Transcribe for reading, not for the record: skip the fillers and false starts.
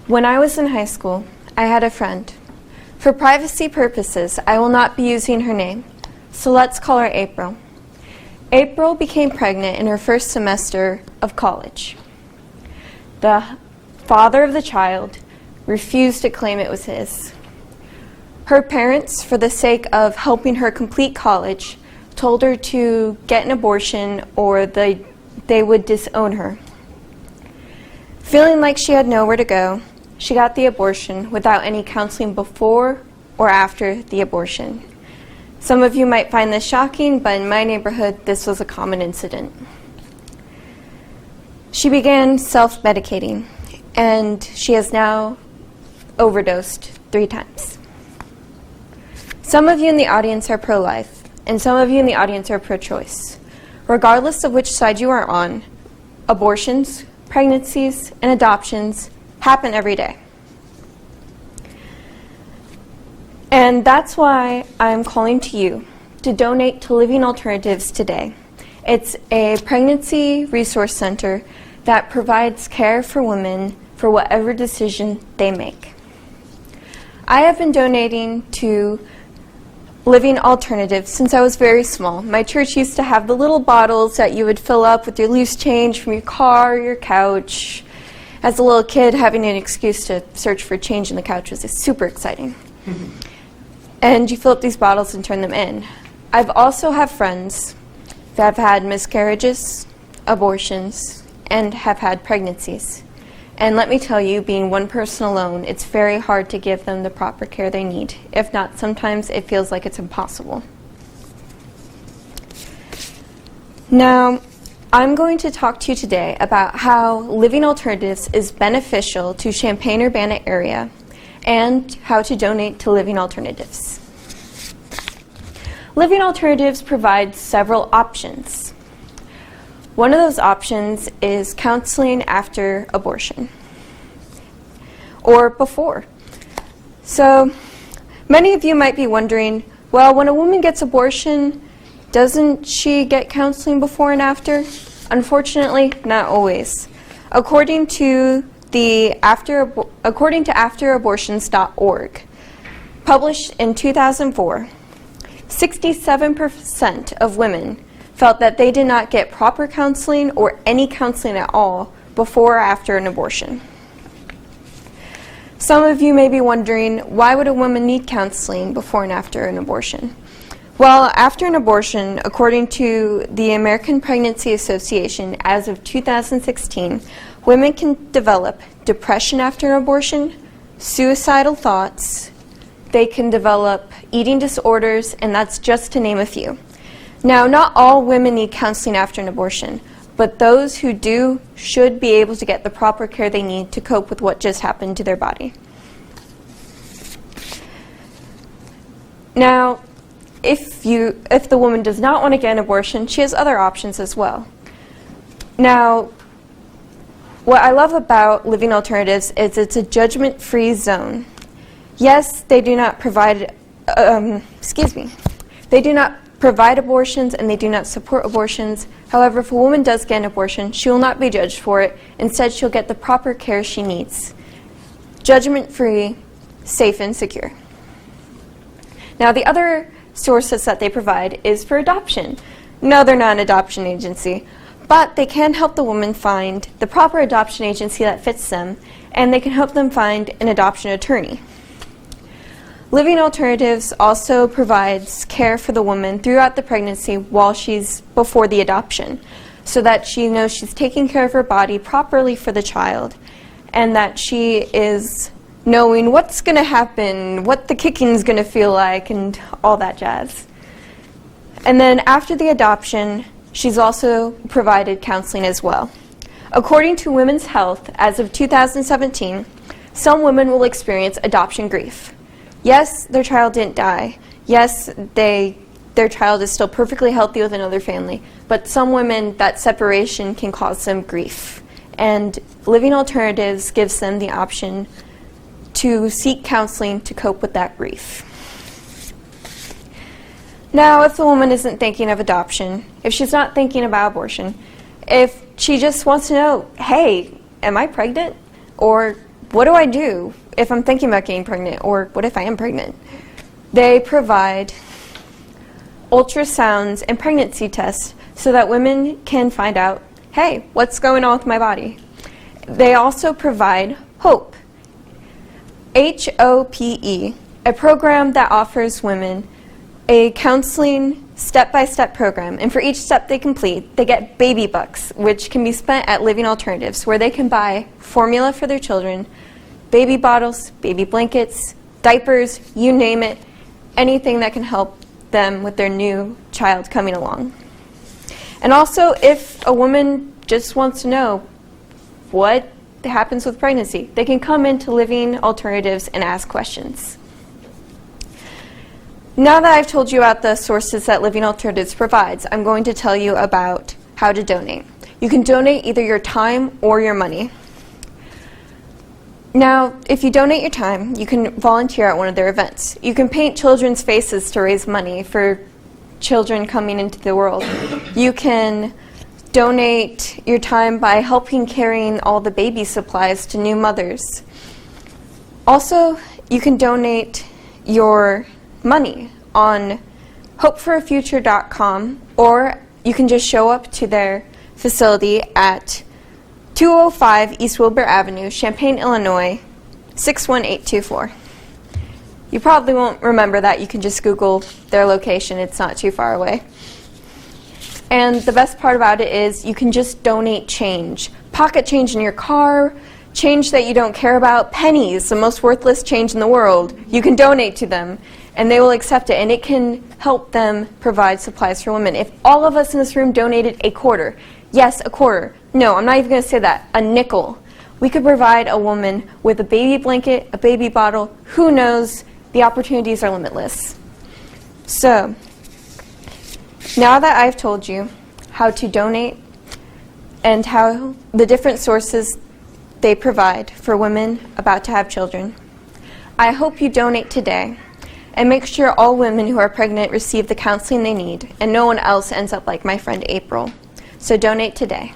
When I was in high school, I had a friend. For privacy purposes, I will not be using her name, so let's call her April. April became pregnant in her first semester of college. The father of the child refused to claim it was his. Her parents, for the sake of helping her complete college, told her to get an abortion or they would disown her. Feeling like she had nowhere to go, she got the abortion without any counseling before or after the abortion. Some of you might find this shocking, but in my neighborhood, this was a common incident. She began self-medicating, and she has now overdosed 3 times. Some of you in the audience are pro-life, and some of you in the audience are pro-choice. Regardless of which side you are on, abortions, pregnancies, and adoptions happen every day. And that's why I'm calling to you to donate to Living Alternatives today. It's a pregnancy resource center that provides care for women for whatever decision they make. I have been donating to Living Alternatives since I was very small. My church used to have the little bottles that you would fill up with your loose change from your car or your couch. As a little kid, having an excuse to search for change in the couch was super exciting. And you fill up these bottles and turn them in. I've also have friends that have had miscarriages, abortions, and have had pregnancies. And let me tell you, being one person alone, it's very hard to give them the proper care they need. If not, sometimes it feels like it's impossible. Now, I'm going to talk to you today about how Living Alternatives is beneficial to Champaign-Urbana area and how to donate to Living Alternatives. Living Alternatives provides several options. One of those options is counseling after abortion or before. So many of you might be wondering, well, when a woman gets abortion, doesn't she get counseling before and after? Unfortunately, not always. According to afterabortions.org, published in 2004, 67% of women felt that they did not get proper counseling or any counseling at all before or after an abortion. Some of you may be wondering, why would a woman need counseling before and after an abortion? Well, after an abortion, according to the American Pregnancy Association, as of 2016, women can develop depression after an abortion, suicidal thoughts, they can develop eating disorders, and that's just to name a few. Now, not all women need counseling after an abortion, but those who do should be able to get the proper care they need to cope with what just happened to their body. Now, if the woman does not want to get an abortion, she has other options as well. Now, what I love about Living Alternatives is it's a judgment-free zone. Yes, they do not provide, they do not provide abortions and they do not support abortions. However, if a woman does get an abortion, she will not be judged for it. Instead, she'll get the proper care she needs. Judgment-free, safe, and secure. Now, the other sources that they provide is for adoption. No, they're not an adoption agency, but they can help the woman find the proper adoption agency that fits them, and they can help them find an adoption attorney. Living Alternatives also provides care for the woman throughout the pregnancy before the adoption, so that she knows she's taking care of her body properly for the child, and that she is knowing what's going to happen, what the kicking's going to feel like, and all that jazz. And then after the adoption, she's also provided counseling as well. According to Women's Health, as of 2017, some women will experience adoption grief. Yes, their child didn't die. Yes, their child is still perfectly healthy with another family. But some women, that separation can cause them grief. And Living Alternatives gives them the option to seek counseling to cope with that grief. Now, if the woman isn't thinking of adoption, if she's not thinking about abortion, if she just wants to know, hey, am I pregnant? Or what do I do if I'm thinking about getting pregnant, or what if I am pregnant? They provide ultrasounds and pregnancy tests so that women can find out, hey, what's going on with my body? They also provide HOPE, HOPE, a program that offers women a counseling step-by-step program, and for each step they complete, they get baby bucks, which can be spent at Living Alternatives, where they can buy formula for their children, baby bottles, baby blankets, diapers, you name it, anything that can help them with their new child coming along. And also, if a woman just wants to know what happens with pregnancy, they can come into Living Alternatives and ask questions. Now that I've told you about the sources that Living Alternatives provides, I'm going to tell you about how to donate. You can donate either your time or your money. Now, if you donate your time, you can volunteer at one of their events. You can paint children's faces to raise money for children coming into the world. You can donate your time by helping carrying all the baby supplies to new mothers. Also, you can donate your money on hopeforofuture.com, or you can just show up to their facility at 205 East Wilbur Avenue, Champaign, Illinois, 61824. You probably won't remember that. You can just Google their location. It's not too far away. And the best part about it is you can just donate change. Pocket change in your car, change that you don't care about, pennies, the most worthless change in the world. You can donate to them, and they will accept it, and it can help them provide supplies for women. If all of us in this room donated a quarter, yes, a quarter. No, I'm not even going to say that. A nickel. We could provide a woman with a baby blanket, a baby bottle. Who knows? The opportunities are limitless. So, now that I've told you how to donate and how the different sources they provide for women about to have children, I hope you donate today and make sure all women who are pregnant receive the counseling they need and no one else ends up like my friend April. So donate today.